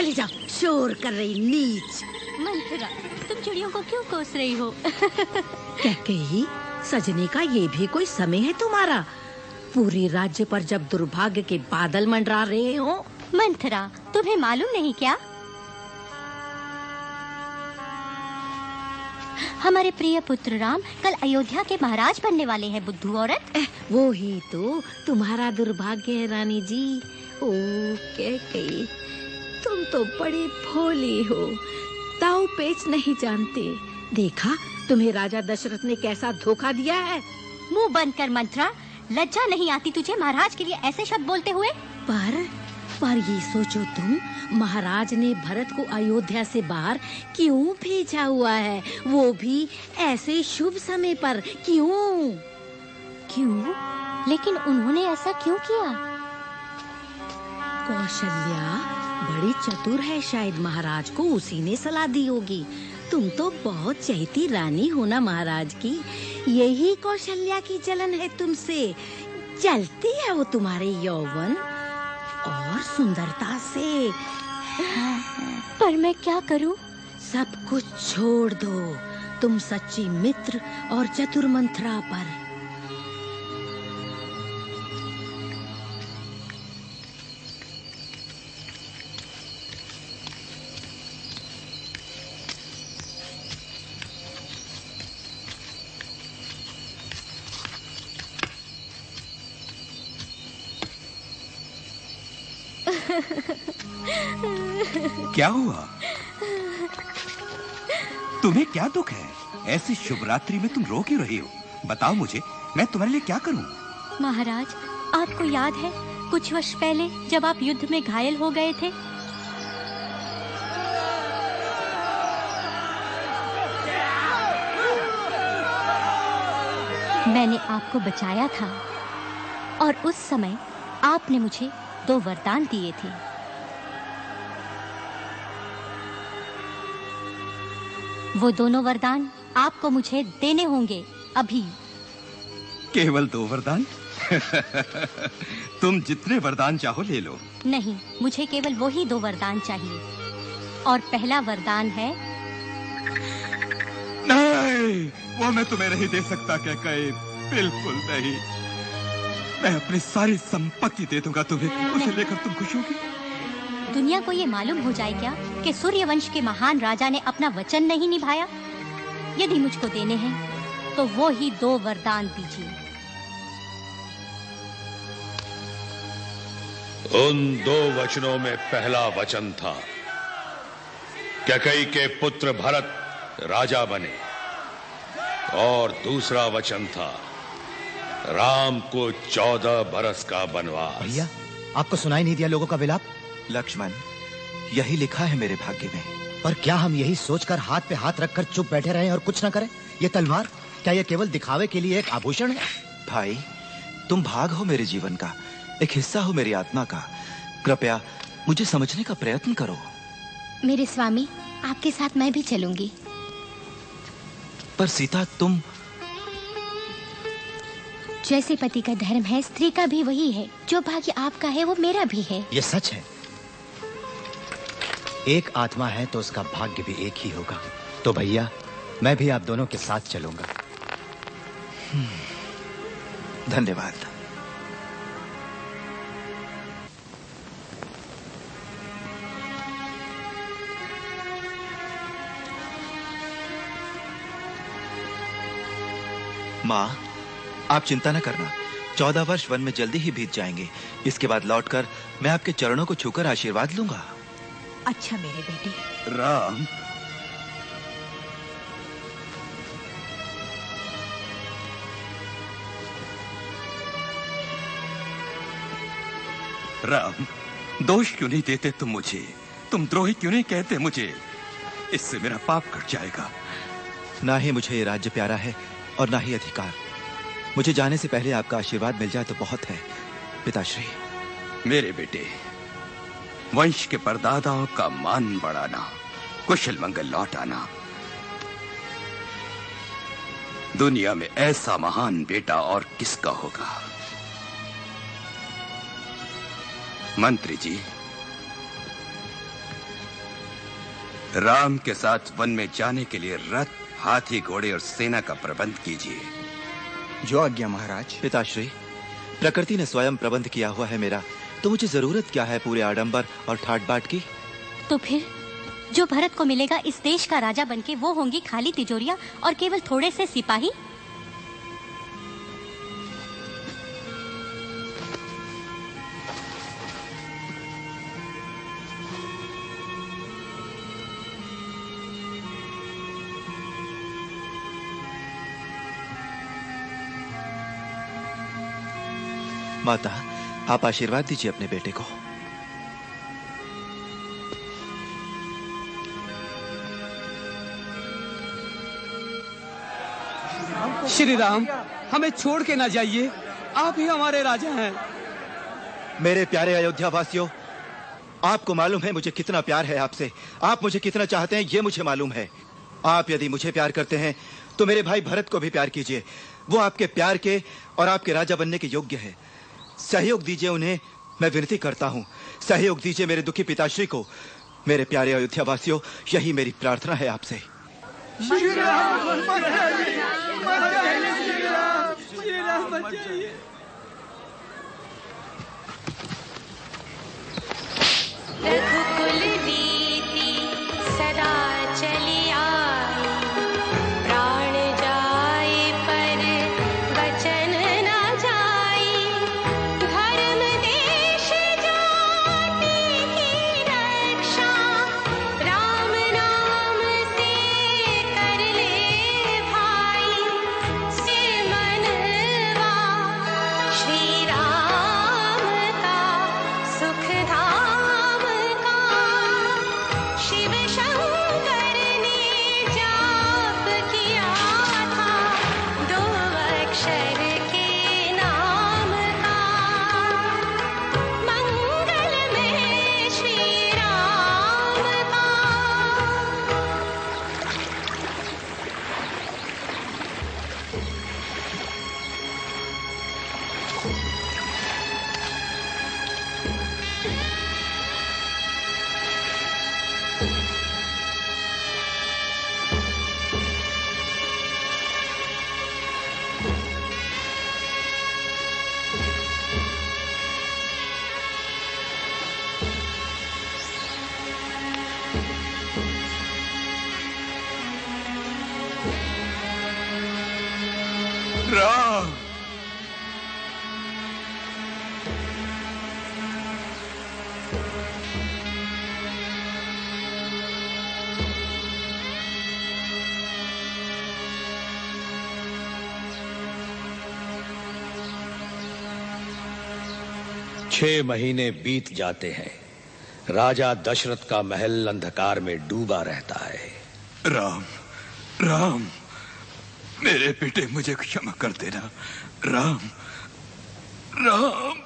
चले जाओ, शोर कर रही नीच। मंथरा, तुम चिड़ियों को क्यों कोस रही हो? कैकेयी, सजने का ये भी कोई समय है तुम्हारा? पूरे राज्य पर जब दुर्भाग्य के बादल मंडरा रहे हो। मंथरा, तुम्हें मालूम नहीं क्या? हमारे प्रिय पुत्र राम कल अयोध्या के महाराज बनने वाले हैं, बुद्धू औरत। वो ही तो तुम्हारा दुर्भाग्य है रानी जी। ओ कैकेयी, तुम तो बड़ी भोली हो, दाव पेच नहीं जानते। देखा तुम्हें राजा दशरथ ने कैसा धोखा दिया है। मुंह बंद कर मंथरा, लज्जा नहीं आती तुझे महाराज के लिए ऐसे शब्द बोलते हुए? पर ये सोचो तुम, महाराज ने भरत को अयोध्या से बाहर क्यों भेजा हुआ है, वो भी ऐसे शुभ समय पर। क्यों? लेकिन उन्होंने ऐसा क्यों किया? कौशल्या बड़ी चतुर है, शायद महाराज को उसी ने सलाह दी होगी। तुम तो बहुत चहेती रानी हो ना महाराज की, यही कौशल्या की जलन है तुमसे। जलती है वो तुम्हारे यौवन और सुंदरता से। पर मैं क्या करूं? सब कुछ छोड़ दो, तुम सच्ची मित्र और चतुर मंथरा पर। क्या हुआ? तुम्हें क्या दुख है? ऐसी शुभ रात्रि में तुम रो क्यों रही हो? बताओ मुझे, मैं तुम्हारे लिए क्या करूं? महाराज, आपको याद है कुछ वर्ष पहले जब आप युद्ध में घायल हो गए थे? मैंने आपको बचाया था और उस समय आपने मुझे 2 वरदान दिए थे। वो दोनों वरदान आपको मुझे देने होंगे अभी। केवल 2 वरदान? तुम जितने वरदान चाहो ले लो। नहीं, मुझे केवल वही 2 वरदान चाहिए। और पहला वरदान है। नहीं, वो मैं तुम्हें नहीं दे सकता कैकेयी, बिल्कुल नहीं। मैं अपनी सारी संपत्ति दे दूंगा तुम्हें, उसे लेकर तुम खुश होगी। दुनिया को ये मालूम हो जाए क्या कि सूर्यवंश के महान राजा ने अपना वचन नहीं निभाया? यदि मुझको देने हैं तो वो ही 2 वरदान दीजिए। उन 2 वचनों में पहला वचन था कैकेयी के पुत्र भरत राजा बने, और दूसरा वचन था राम को 14 बरस का वनवास। भैया, आपको सुनाई नहीं दिया लोगों का विलाप? लक्ष्मण, यही लिखा है मेरे भाग्य में। पर क्या हम यही सोचकर हाथ पे हाथ रखकर चुप बैठे रहें और कुछ न करें? ये तलवार क्या ये केवल दिखावे के लिए एक आभूषण है? भाई, तुम भाग हो मेरे जीवन का, एक हिस्सा हो मेरी आत्मा का। कृपया मुझे समझने का प्रयत्न करो। मेरे स्वामी, आपके साथ मैं भी चलूंगी। पर सीता, तुम... जैसे पति का धर्म है, स्त्री का भी वही है। जो भाग्य आपका है वो मेरा भी है। ये सच है। एक आत्मा है तो उसका भाग्य भी एक ही होगा। तो भैया, मैं भी आप दोनों के साथ चलूंगा। धन्यवाद। माँ, आप चिंता न करना, 14 वर्ष वन में जल्दी ही बीत जाएंगे। इसके बाद लौटकर मैं आपके चरणों को छूकर आशीर्वाद लूंगा। अच्छा मेरे बेटे। राम, राम, दोष क्यों नहीं देते तुम मुझे? तुम द्रोही क्यों नहीं कहते मुझे? इससे मेरा पाप कट जाएगा। ना ही मुझे ये राज्य प्यारा है और ना ही अधिकार। मुझे जाने से पहले आपका आशीर्वाद मिल जाए तो बहुत है पिताश्री। मेरे बेटे, वंश के परदादाओं का मान बढ़ाना, कुशल मंगल लौट आना। दुनिया में ऐसा महान बेटा और किसका होगा? मंत्री जी, राम के साथ वन में जाने के लिए रथ, हाथी, घोड़े और सेना का प्रबंध कीजिए। जो आज्ञा महाराज। पिताश्री, प्रकृति ने स्वयं प्रबंध किया हुआ है मेरा, तो मुझे जरूरत क्या है पूरे आडंबर और ठाट बाट की? तो फिर जो भरत को मिलेगा इस देश का राजा बनके, वो होंगी खाली तिजोरियां और केवल थोड़े से सिपाही। माता, आप आशीर्वाद दीजिए अपने बेटे को। श्री राम, हमें छोड़ के ना जाइए, आप ही हमारे राजा हैं। मेरे प्यारे अयोध्या वासियों, आपको मालूम है मुझे कितना प्यार है आपसे। आप मुझे कितना चाहते हैं ये मुझे मालूम है। आप यदि मुझे प्यार करते हैं तो मेरे भाई भरत को भी प्यार कीजिए। वो आपके प्यार के और आपके राजा बनने के योग्य है। सहयोग दीजिए उन्हें, मैं विनती करता हूँ। सहयोग दीजिए मेरे दुखी पिताश्री को। मेरे प्यारे अयोध्या वासियों, यही मेरी प्रार्थना है आपसे। श्री राम बचाइए। रघुकुल नीति सदा चली आई, प्राण जाए पर वचन न जाई। धर्म देश जाति की रक्षा, राम नाम से कर ले भाई। से मनवा श्री राम का सुख धाम का, शिव शंकर ने जाप किया था दो अक्षर के नाम का। मंगल में श्री राम का। राम, छह महीने बीत जाते हैं। राजा दशरथ का महल अंधकार में डूबा रहता है। राम, राम, मेरे बेटे मुझे क्षमा कर देना। राम, राम।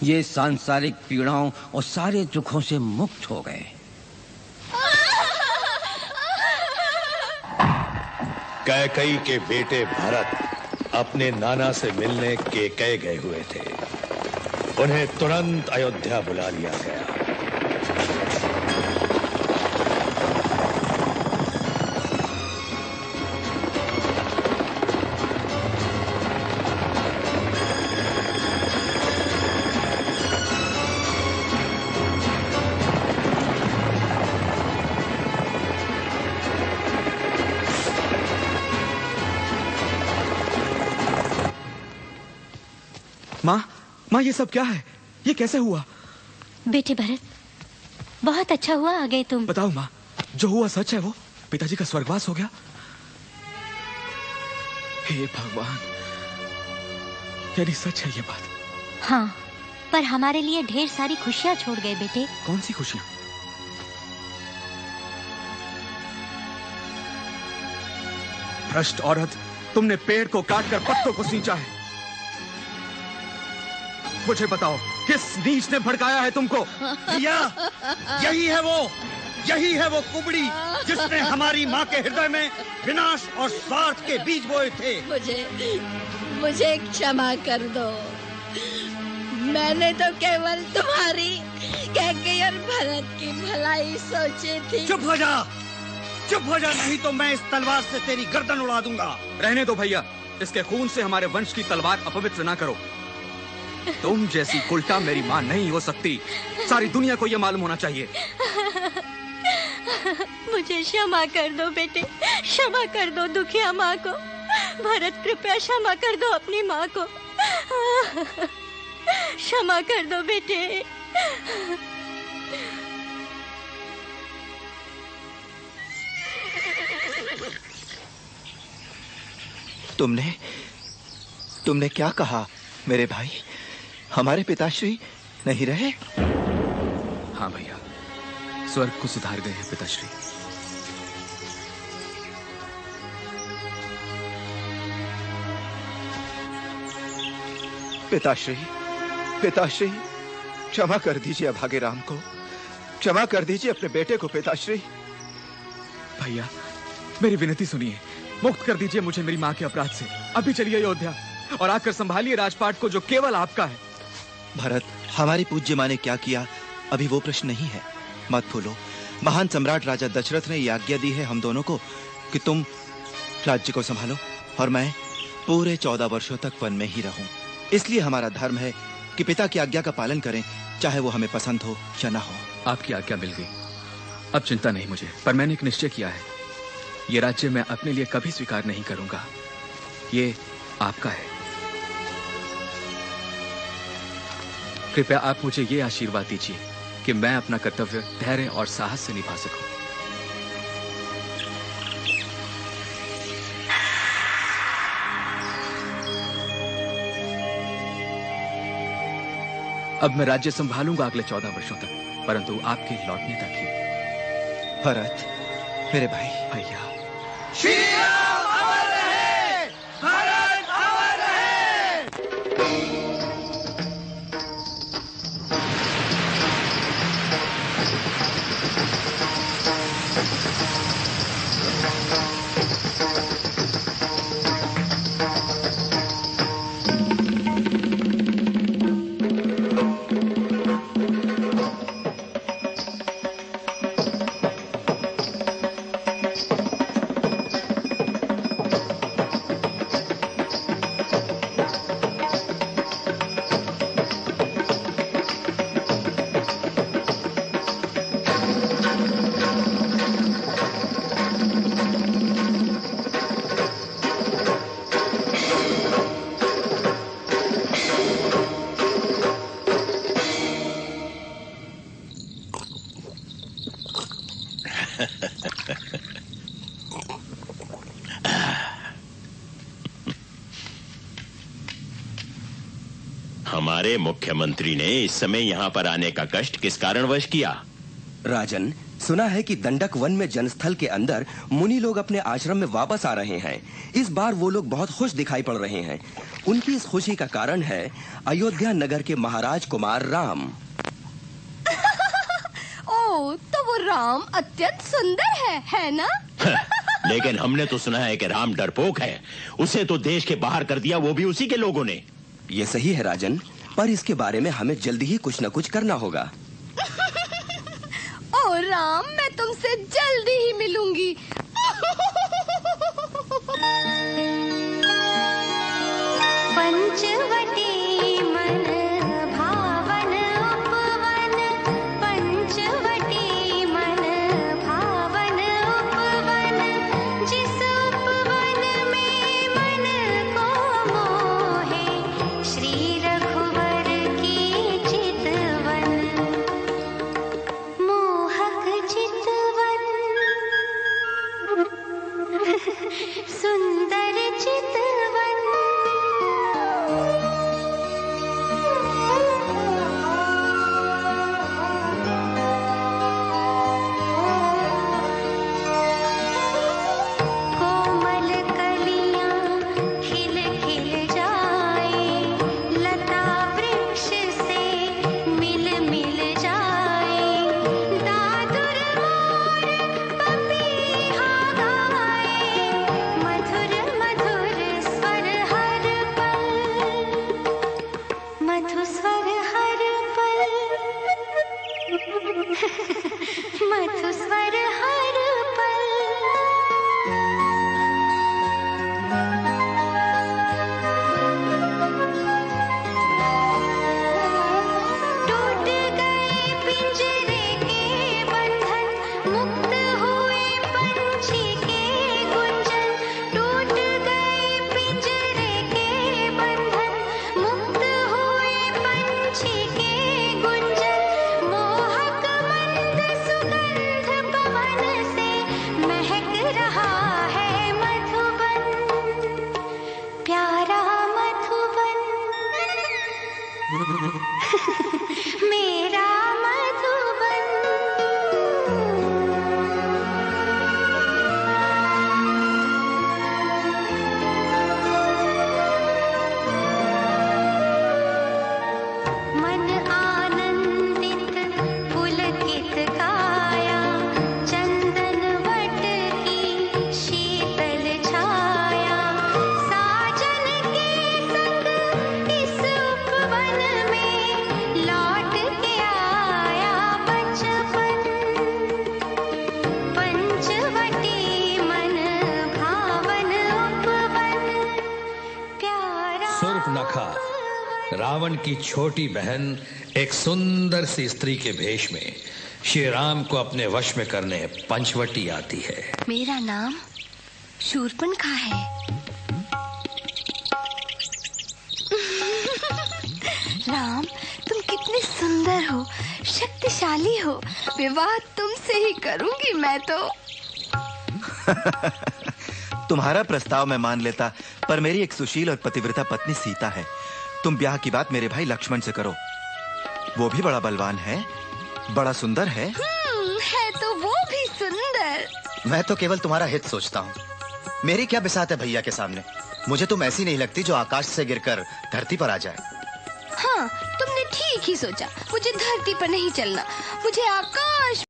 ये सांसारिक पीड़ाओं और सारे दुखों से मुक्त हो गए। कैकई के बेटे भरत अपने नाना से मिलने कैकई गए हुए थे। उन्हें तुरंत अयोध्या बुला लिया गया। माँ, ये सब क्या है? ये कैसे हुआ? बेटे भरत, बहुत अच्छा हुआ आ गए तुम। बताओ माँ, जो हुआ सच है वो? पिताजी का स्वर्गवास हो गया? हे भगवान, यानी सच है ये बात? हाँ, पर हमारे लिए ढेर सारी खुशियाँ छोड़ गए बेटे। कौन सी खुशियाँ? भ्रष्ट औरत, तुमने पेड़ को काटकर पत्तों को सींचा है। मुझे बताओ, किस नीच ने भड़काया है तुमको? यही है वो कुबड़ी जिसने हमारी माँ के हृदय में विनाश और स्वार्थ के बीज बोए थे। मुझे क्षमा कर दो। मैंने तो केवल कैकेयी भरत की भलाई सोची थी। चुप हो जा, नहीं तो मैं इस तलवार से तेरी गर्दन उड़ा दूंगा। रहने दो भैया, इसके खून से हमारे वंश की तलवार अपवित्र ना करो। तुम जैसी उल्टा मेरी माँ नहीं हो सकती, सारी दुनिया को यह मालूम होना चाहिए। मुझे क्षमा कर दो बेटे, क्षमा कर दो दुखिया माँ को। भरत कृपया क्षमा कर दो अपनी माँ को, क्षमा कर दो बेटे। तुमने क्या कहा मेरे भाई? हमारे पिताश्री नहीं रहे? हाँ भैया, स्वर्ग को सुधार गए हैं पिताश्री। पिताश्री क्षमा कर दीजिए अभागे राम को, क्षमा कर दीजिए अपने बेटे को पिताश्री। भैया मेरी विनती सुनिए, मुक्त कर दीजिए मुझे मेरी माँ के अपराध से। अभी चलिए अयोध्या और आकर संभालिए राजपाट को जो केवल आपका है। भरत, हमारी पूज्य माँ ने क्या किया अभी वो प्रश्न नहीं है, मत भूलो। महान सम्राट राजा दशरथ ने यह आज्ञा दी है हम दोनों को कि तुम राज्य को संभालो और मैं पूरे 14 वर्षों तक वन में ही रहूं। इसलिए हमारा धर्म है कि पिता की आज्ञा का पालन करें, चाहे वो हमें पसंद हो या ना हो। आपकी आज्ञा मिल गई, अब चिंता नहीं मुझे। पर मैंने एक निश्चय किया है, ये राज्य मैं अपने लिए कभी स्वीकार नहीं करूंगा, ये आपका है। कृपया आप मुझे ये आशीर्वाद दीजिए कि मैं अपना कर्तव्य धैर्य और साहस से निभा सकूं। अब मैं राज्य संभालूंगा अगले 14 वर्षों तक, परंतु आपके लौटने तक ही। भरत मेरे भाई। भैया श्री राम अमर रहे, भारत अमर रहे। हमारे मुख्यमंत्री ने इस समय यहाँ पर आने का कष्ट किस कारणवश किया? राजन, सुना है कि दंडक वन में जनस्थल के अंदर मुनि लोग अपने आश्रम में वापस आ रहे हैं। इस बार वो लोग बहुत खुश दिखाई पड़ रहे हैं। उनकी इस खुशी का कारण है अयोध्या नगर के महाराज कुमार राम। ओह, तो वो राम अत्यंत सुंदर है ना? लेकिन हमने तो सुना है कि राम डरपोक है, उसे तो देश के बाहर कर दिया, वो भी उसी के लोगों ने। ये सही है राजन, पर इसके बारे में हमें जल्दी ही कुछ न कुछ करना होगा। ओ राम, मैं तुमसे जल्दी ही मिलूंगी। पंचवटी मन भावन उपवन, पंचवटी मन भावन उपवन, जिस उपवन में मन को मोहे, श्री रघुवर की चितवन, मोहक चितवन, सुंदर चितवन। मधुस्वर हर पल टूट गए पिंजरे के बंधन मुक्त हुए पंछी के गुंजन टूट गए पिंजरे के बंधन मुक्त हुए पंछी के गुंजन मोहक मंद सुगंध पवन से महक रहा है मधुबन प्यारा मधुबन मेरा मधुबन मन आनंदित पुलकित काया चंदन वट की शीतल छाया साजन के संग इस उपवन में लौट के आया बचपन पंचवटी मन भावन उपवन प्यारा सुर्पनखा रावण की छोटी बहन एक सुंदर सी स्त्री के भेष में श्री राम को अपने वश में करने पंचवटी आती है। मेरा नाम शूर्पणखा है। राम, तुम कितने सुंदर हो, शक्तिशाली हो। विवाह तुमसे ही करूंगी मैं तो। तुम्हारा प्रस्ताव मैं मान लेता, पर मेरी एक सुशील और पतिव्रता पत्नी सीता है। तुम ब्याह की बात मेरे भाई लक्ष्मण से करो। वो भी बड़ा बलवान है, बड़ा सुंदर है। है तो वो भी सुंदर। मैं तो केवल तुम्हारा हित सोचता हूँ। मेरी क्या बिसात है भैया के सामने। मुझे तुम ऐसी नहीं लगती जो आकाश से गिरकर धरती पर आ जाए। हाँ, तुमने ठीक ही सोचा। मुझे धरती पर नहीं चलना, मुझे आकाश